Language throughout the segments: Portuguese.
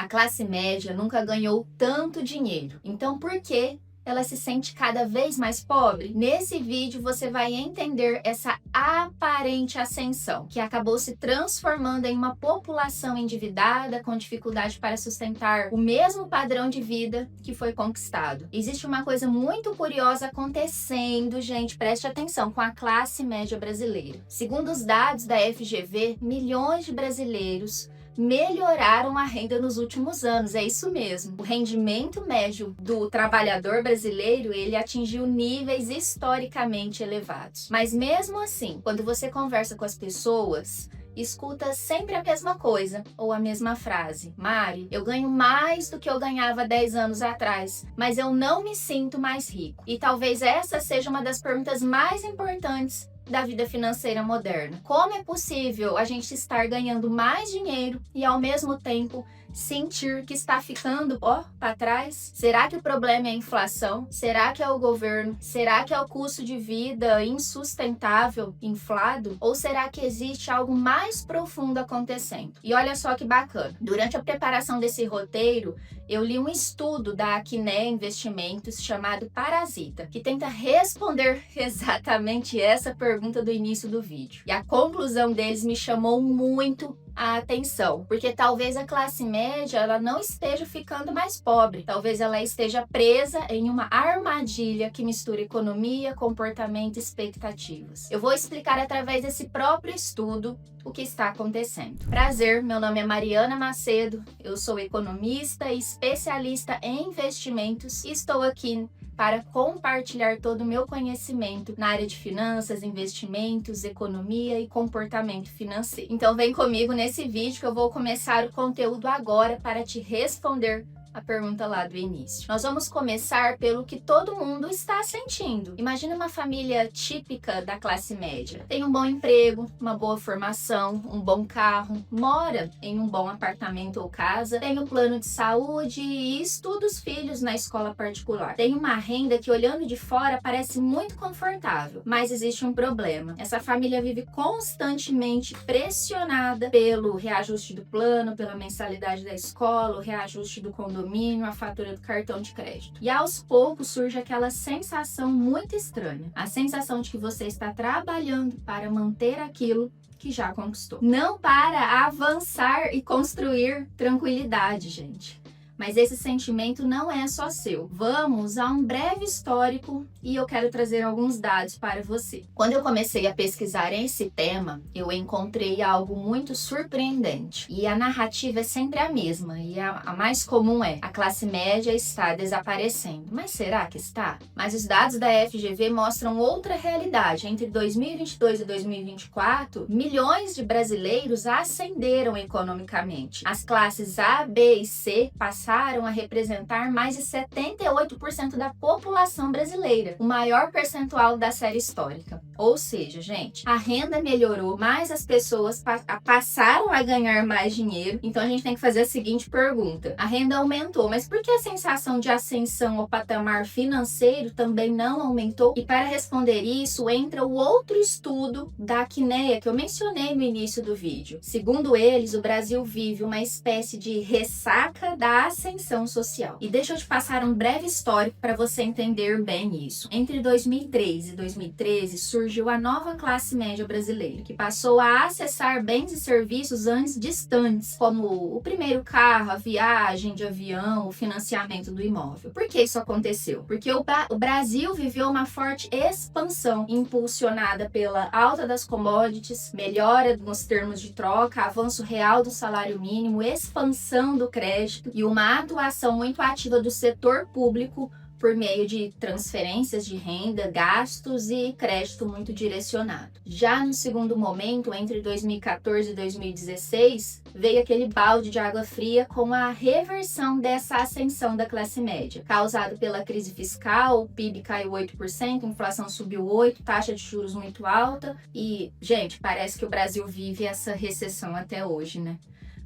A classe média nunca ganhou tanto dinheiro. Então, por que ela se sente cada vez mais pobre? Nesse vídeo você vai entender essa aparente ascensão, que acabou se transformando em uma população endividada com dificuldade para sustentar o mesmo padrão de vida que foi conquistado. Existe uma coisa muito curiosa acontecendo, gente, preste atenção, com a classe média brasileira. Segundo os dados da FGV, milhões de brasileiros melhoraram a renda nos últimos anos, é isso mesmo. O rendimento médio do trabalhador brasileiro, ele atingiu níveis historicamente elevados. Mas mesmo assim, quando você conversa com as pessoas, escuta sempre a mesma coisa ou a mesma frase. Mari, eu ganho mais do que eu ganhava 10 anos atrás, mas eu não me sinto mais rico. E talvez essa seja uma das perguntas mais importantes da vida financeira moderna. Como é possível a gente estar ganhando mais dinheiro e ao mesmo tempo sentir que está ficando, para trás? Será que o problema é a inflação? Será que é o governo? Será que é o custo de vida insustentável, inflado? Ou será que existe algo mais profundo acontecendo? E olha só que bacana. Durante a preparação desse roteiro, eu li um estudo da Quinéia Investimentos chamado Parasita, que tenta responder exatamente essa pergunta do início do vídeo. E a conclusão deles me chamou muito a atenção, porque talvez a classe média ela não esteja ficando mais pobre, talvez ela esteja presa em uma armadilha que mistura economia, comportamento e expectativas. Eu vou explicar através desse próprio estudo o que está acontecendo. Prazer, meu nome é Mariana Macedo, eu sou economista e especialista em investimentos e estou aqui para compartilhar todo o meu conhecimento na área de finanças, investimentos, economia e comportamento financeiro. Então vem comigo nesse vídeo que eu vou começar o conteúdo agora para te responder a pergunta lá do início. Nós vamos começar pelo que todo mundo está sentindo. Imagina uma família típica da classe média. Tem um bom emprego, uma boa formação, um bom carro, mora em um bom apartamento ou casa, tem um plano de saúde e estuda os filhos na escola particular. Tem uma renda que, olhando de fora, parece muito confortável, mas existe um problema. Essa família vive constantemente pressionada pelo reajuste do plano, pela mensalidade da escola, o reajuste do condomínio, a fatura do cartão de crédito. E aos poucos surge aquela sensação muito estranha, a sensação de que você está trabalhando para manter aquilo que já conquistou. Não para avançar e construir tranquilidade, gente. Mas esse sentimento não é só seu. Vamos a um breve histórico e eu quero trazer alguns dados para você. Quando eu comecei a pesquisar esse tema, eu encontrei algo muito surpreendente. E a narrativa é sempre a mesma, e a mais comum é: a classe média está desaparecendo. Mas será que está? Mas os dados da FGV mostram outra realidade. Entre 2022 e 2024, milhões de brasileiros ascenderam economicamente. As classes A, B e C passaram a representar mais de 78% da população brasileira, o maior percentual da série histórica. Ou seja, gente, a renda melhorou, mas as pessoas passaram a ganhar mais dinheiro. Então a gente tem que fazer a seguinte pergunta: a renda aumentou, mas por que a sensação de ascensão ao patamar financeiro também não aumentou? E para responder isso, entra o outro estudo da Quinéia que eu mencionei no início do vídeo. Segundo eles, o Brasil vive uma espécie de ressaca da ascensão social. E deixa eu te passar um breve histórico para você entender bem isso. Entre 2003 e 2013 surgiu a nova classe média brasileira, que passou a acessar bens e serviços antes distantes, como o primeiro carro, a viagem de avião, o financiamento do imóvel. Por que isso aconteceu? Porque o Brasil viveu uma forte expansão impulsionada pela alta das commodities, melhora nos termos de troca, avanço real do salário mínimo, expansão do crédito e uma atuação muito ativa do setor público por meio de transferências de renda, gastos e crédito muito direcionado. Já no segundo momento, entre 2014 e 2016, veio aquele balde de água fria com a reversão dessa ascensão da classe média, causado pela crise fiscal. O PIB caiu 8%, a inflação subiu 8%, taxa de juros muito alta e, gente, parece que o Brasil vive essa recessão até hoje, né?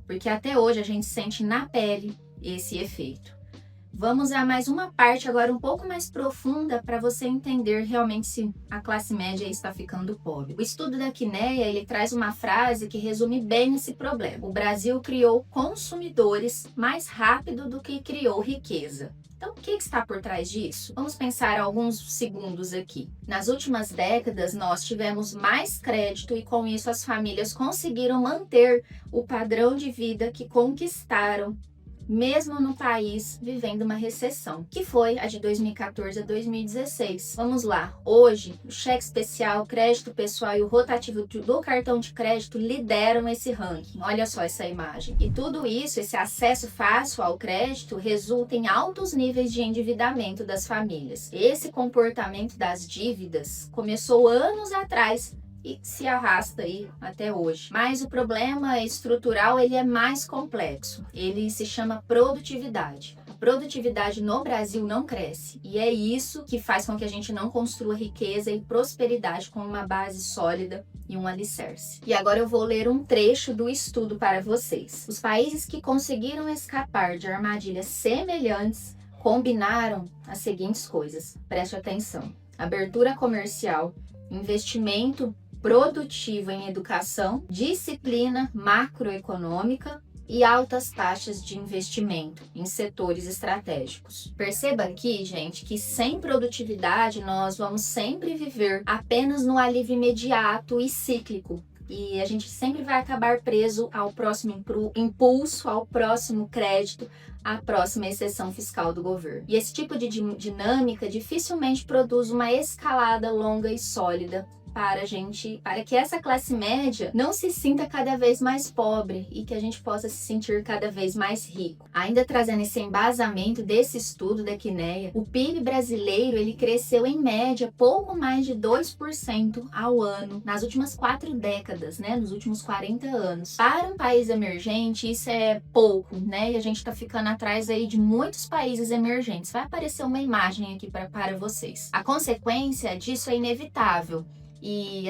Porque até hoje a gente sente na pele esse efeito. Vamos a mais uma parte agora um pouco mais profunda para você entender realmente se a classe média está ficando pobre. O estudo da Quineia, ele traz uma frase que resume bem esse problema. O Brasil criou consumidores mais rápido do que criou riqueza. Então, o que está por trás disso? Vamos pensar alguns segundos aqui. Nas últimas décadas, nós tivemos mais crédito e, com isso, as famílias conseguiram manter o padrão de vida que conquistaram, mesmo no país vivendo uma recessão, que foi a de 2014 a 2016. Vamos lá, hoje o cheque especial, crédito pessoal e o rotativo do cartão de crédito lideram esse ranking. Olha só essa imagem. E tudo isso, esse acesso fácil ao crédito, resulta em altos níveis de endividamento das famílias. Esse comportamento das dívidas começou anos atrás e se arrasta aí até hoje. Mas o problema estrutural, ele é mais complexo. Ele se chama produtividade. A produtividade no Brasil não cresce. E é isso que faz com que a gente não construa riqueza e prosperidade com uma base sólida e um alicerce. E agora eu vou ler um trecho do estudo para vocês. Os países que conseguiram escapar de armadilhas semelhantes combinaram as seguintes coisas. Preste atenção. Abertura comercial, investimento produtivo em educação, disciplina macroeconômica e altas taxas de investimento em setores estratégicos. Perceba aqui, gente, que sem produtividade nós vamos sempre viver apenas no alívio imediato e cíclico. E a gente sempre vai acabar preso ao próximo impulso, ao próximo crédito, à próxima exceção fiscal do governo. E esse tipo de dinâmica dificilmente produz uma escalada longa e sólida para que essa classe média não se sinta cada vez mais pobre e que a gente possa se sentir cada vez mais rico. Ainda trazendo esse embasamento desse estudo da Quineia, o PIB brasileiro ele cresceu em média pouco mais de 2% ao ano nas últimas 4 décadas, né? Nos últimos 40 anos. Para um país emergente, isso é pouco, né? E a gente está ficando atrás aí de muitos países emergentes. Vai aparecer uma imagem aqui para vocês. A consequência disso é inevitável. E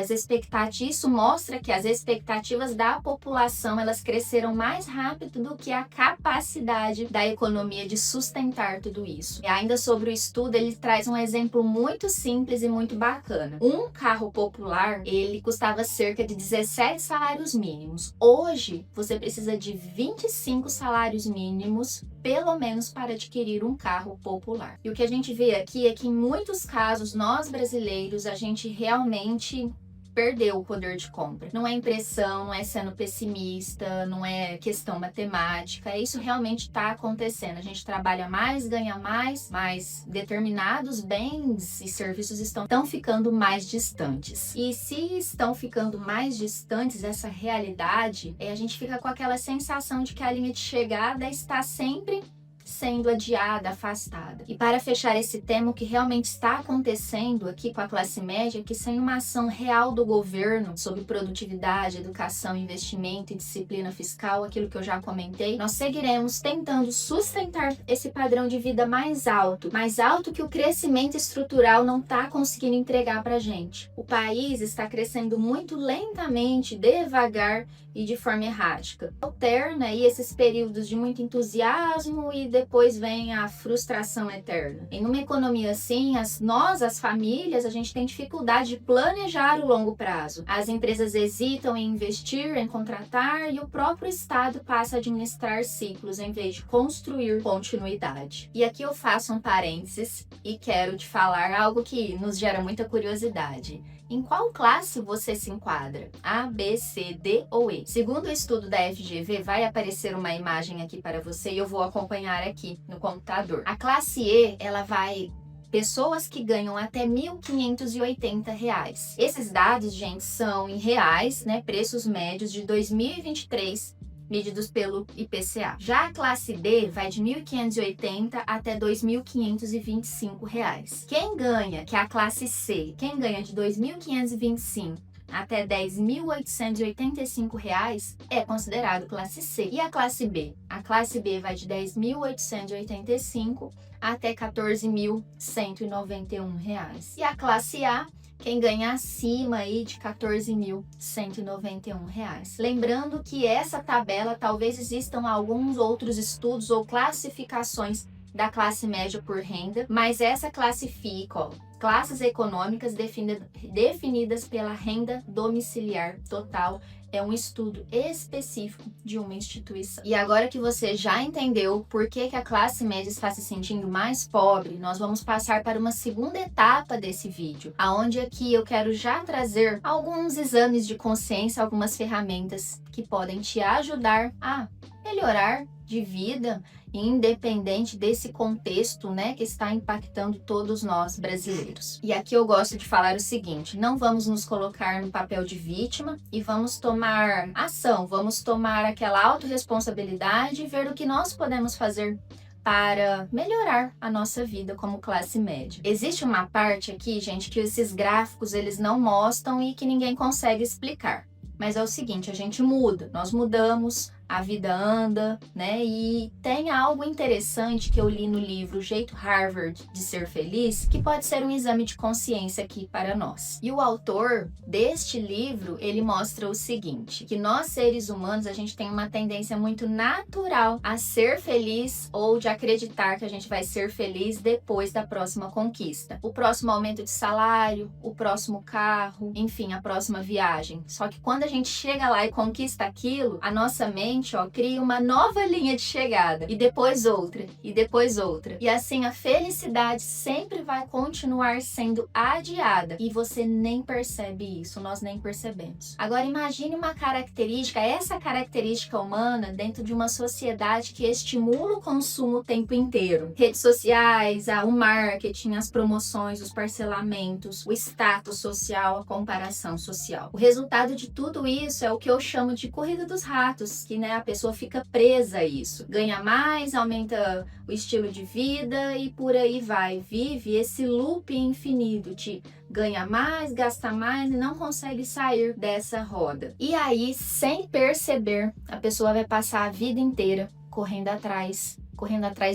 isso mostra que as expectativas da população elas cresceram mais rápido do que a capacidade da economia de sustentar tudo isso. E ainda sobre o estudo, ele traz um exemplo muito simples e muito bacana. Um carro popular, ele custava cerca de 17 salários mínimos. Hoje, você precisa de 25 salários mínimos, pelo menos, para adquirir um carro popular. E o que a gente vê aqui é que, em muitos casos, nós brasileiros, a gente realmente perdeu o poder de compra. Não é impressão, não é sendo pessimista, não é questão matemática, isso realmente está acontecendo. A gente trabalha mais, ganha mais, mas determinados bens e serviços estão ficando mais distantes. E se estão ficando mais distantes, essa realidade, a gente fica com aquela sensação de que a linha de chegada está sempre sendo adiada, afastada. E para fechar esse tema, o que realmente está acontecendo aqui com a classe média é que, sem uma ação real do governo sobre produtividade, educação, investimento e disciplina fiscal, aquilo que eu já comentei, nós seguiremos tentando sustentar esse padrão de vida mais alto que o crescimento estrutural não está conseguindo entregar para a gente. O país está crescendo muito lentamente, devagar e de forma errática. Alterna aí esses períodos de muito entusiasmo e depois vem a frustração eterna. Em uma economia assim, as famílias, a gente tem dificuldade de planejar o longo prazo. As empresas hesitam em investir, em contratar, e o próprio Estado passa a administrar ciclos em vez de construir continuidade. E aqui eu faço um parênteses e quero te falar algo que nos gera muita curiosidade. Em qual classe você se enquadra? A, B, C, D ou E? Segundo o estudo da FGV, vai aparecer uma imagem aqui para você e eu vou acompanhar aqui no computador. A classe E, ela vai pessoas que ganham até R$ 1.580. Esses dados, gente, são em reais, né? Preços médios de 2023, medidos pelo IPCA. Já a classe B vai de R$ 1.580 até R$ 2.525. Quem ganha, que é a classe C, quem ganha de R$ 2.525 até R$ 10.885 é considerado classe C. E a classe B? A classe B vai de R$ 10.885 até R$ 14.191. E a classe A, quem ganha acima aí de R$ 14.191. Lembrando que essa tabela, talvez existam alguns outros estudos ou classificações da classe média por renda, mas essa classifica, ó, classes econômicas definidas pela renda domiciliar total. É um estudo específico de uma instituição. E agora que você já entendeu por que a classe média está se sentindo mais pobre, nós vamos passar para uma segunda etapa desse vídeo, aonde aqui eu quero já trazer alguns exames de consciência, algumas ferramentas que podem te ajudar a melhorar de vida, independente desse contexto, né, que está impactando todos nós brasileiros. E aqui eu gosto de falar o seguinte: não vamos nos colocar no papel de vítima e vamos tomar ação, vamos tomar aquela autorresponsabilidade e ver o que nós podemos fazer para melhorar a nossa vida como classe média. Existe uma parte aqui, gente, que esses gráficos eles não mostram e que ninguém consegue explicar. Mas é o seguinte, a gente muda, nós mudamos, a vida anda, né? E tem algo interessante que eu li no livro O Jeito Harvard de Ser Feliz, que pode ser um exame de consciência aqui para nós. E o autor deste livro, ele mostra o seguinte, que nós seres humanos, a gente tem uma tendência muito natural a ser feliz ou de acreditar que a gente vai ser feliz depois da próxima conquista. O próximo aumento de salário, o próximo carro, enfim, a próxima viagem. Só que quando a gente chega lá e conquista aquilo, a nossa mente cria uma nova linha de chegada, e depois outra, e depois outra. E assim a felicidade sempre vai continuar sendo adiada, e você nem percebe isso, nós nem percebemos. Agora imagine uma característica, essa característica humana dentro de uma sociedade que estimula o consumo o tempo inteiro. Redes sociais, o marketing, as promoções, os parcelamentos, o status social, a comparação social. O resultado de tudo isso é o que eu chamo de corrida dos ratos, que a pessoa fica presa a isso. Ganha mais, aumenta o estilo de vida e por aí vai. Vive esse loop infinito de ganha mais, gasta mais e não consegue sair dessa roda. E aí, sem perceber, a pessoa vai passar a vida inteira correndo atrás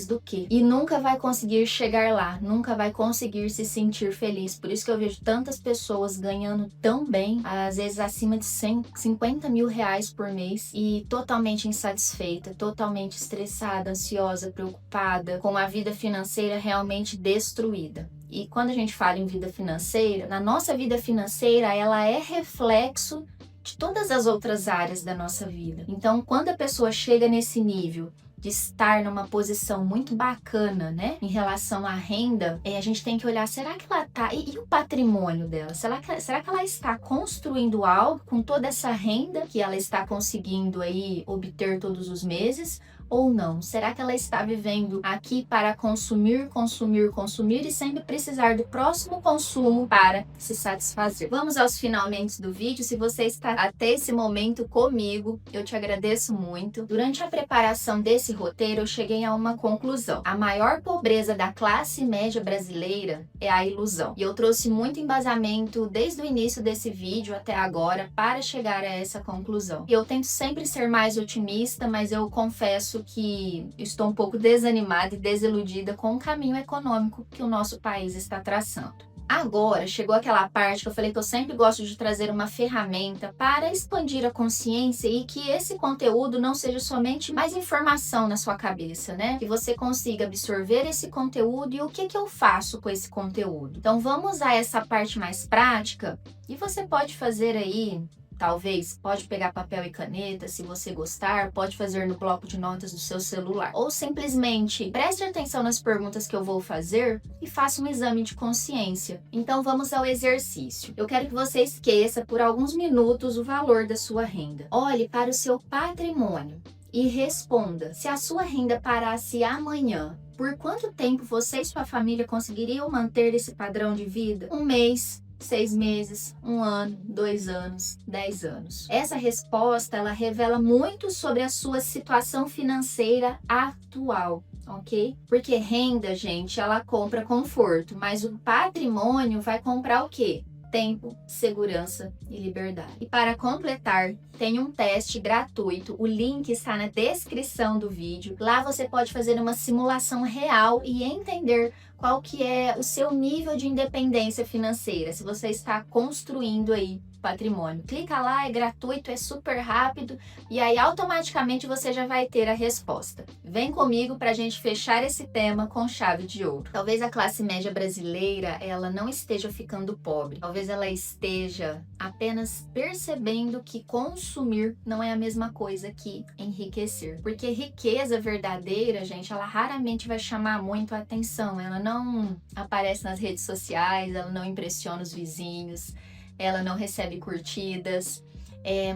do quê? E nunca vai conseguir chegar lá, nunca vai conseguir se sentir feliz. Por isso que eu vejo tantas pessoas ganhando tão bem, às vezes acima de 150 mil reais por mês, e totalmente insatisfeita, totalmente estressada, ansiosa, preocupada, com a vida financeira realmente destruída. E quando a gente fala em vida financeira, na nossa vida financeira, ela é reflexo de todas as outras áreas da nossa vida. Então, quando a pessoa chega nesse nível de estar numa posição muito bacana, né, em relação à renda, a gente tem que olhar, será que ela tá, e o patrimônio dela? Será que ela está construindo algo com toda essa renda que ela está conseguindo aí obter todos os meses? Ou não? Será que ela está vivendo aqui para consumir e sempre precisar do próximo consumo para se satisfazer? Vamos aos finalmente do vídeo. Se você está até esse momento comigo, eu te agradeço muito. Durante a preparação desse roteiro, eu cheguei a uma conclusão. A maior pobreza da classe média brasileira é a ilusão. E eu trouxe muito embasamento desde o início desse vídeo até agora para chegar a essa conclusão. Eu tento sempre ser mais otimista, mas eu confesso que estou um pouco desanimada e desiludida com o caminho econômico que o nosso país está traçando. Agora, chegou aquela parte que eu falei que eu sempre gosto de trazer uma ferramenta para expandir a consciência e que esse conteúdo não seja somente mais informação na sua cabeça, né? Que você consiga absorver esse conteúdo e o que eu faço com esse conteúdo. Então, vamos usar essa parte mais prática e você pode fazer aí. Talvez, pode pegar papel e caneta, se você gostar, pode fazer no bloco de notas do seu celular. Ou simplesmente preste atenção nas perguntas que eu vou fazer e faça um exame de consciência. Então vamos ao exercício. Eu quero que você esqueça por alguns minutos o valor da sua renda. Olhe para o seu patrimônio e responda: se a sua renda parasse amanhã, por quanto tempo você e sua família conseguiriam manter esse padrão de vida? 1 mês, 6 meses, 1 ano, 2 anos, 10 anos. Essa resposta, ela revela muito sobre a sua situação financeira atual, ok? Porque renda, gente, ela compra conforto, mas o patrimônio vai comprar o quê? Tempo, segurança e liberdade. E para completar, tem um teste gratuito, o link está na descrição do vídeo. Lá você pode fazer uma simulação real e entender qual que é o seu nível de independência financeira, se você está construindo aí patrimônio. Clica lá, é gratuito, é super rápido e aí automaticamente você já vai ter a resposta. Vem comigo para a gente fechar esse tema com chave de ouro. Talvez a classe média brasileira ela não esteja ficando pobre, talvez ela esteja apenas percebendo que consumir não é a mesma coisa que enriquecer. Porque riqueza verdadeira, gente, ela raramente vai chamar muito a atenção, ela não aparece nas redes sociais, ela não impressiona os vizinhos, ela não recebe curtidas,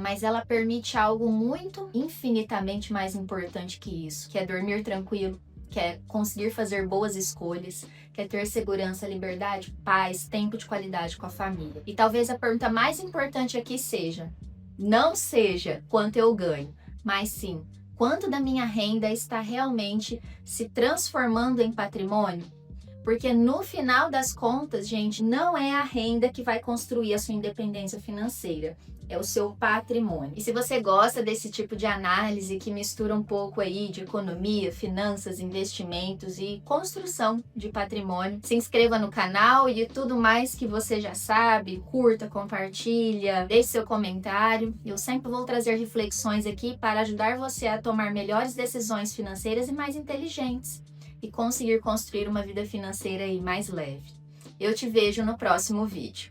mas ela permite algo muito infinitamente mais importante que isso, que é dormir tranquilo, que é conseguir fazer boas escolhas, que é ter segurança, liberdade, paz, tempo de qualidade com a família. E talvez a pergunta mais importante aqui seja, não seja quanto eu ganho, mas sim, quanto da minha renda está realmente se transformando em patrimônio? Porque no final das contas, gente, não é a renda que vai construir a sua independência financeira, é o seu patrimônio. E se você gosta desse tipo de análise que mistura um pouco aí de economia, finanças, investimentos e construção de patrimônio, se inscreva no canal e tudo mais que você já sabe, curta, compartilha, deixe seu comentário. Eu sempre vou trazer reflexões aqui para ajudar você a tomar melhores decisões financeiras e mais inteligentes e conseguir construir uma vida financeira aí mais leve. Eu te vejo no próximo vídeo.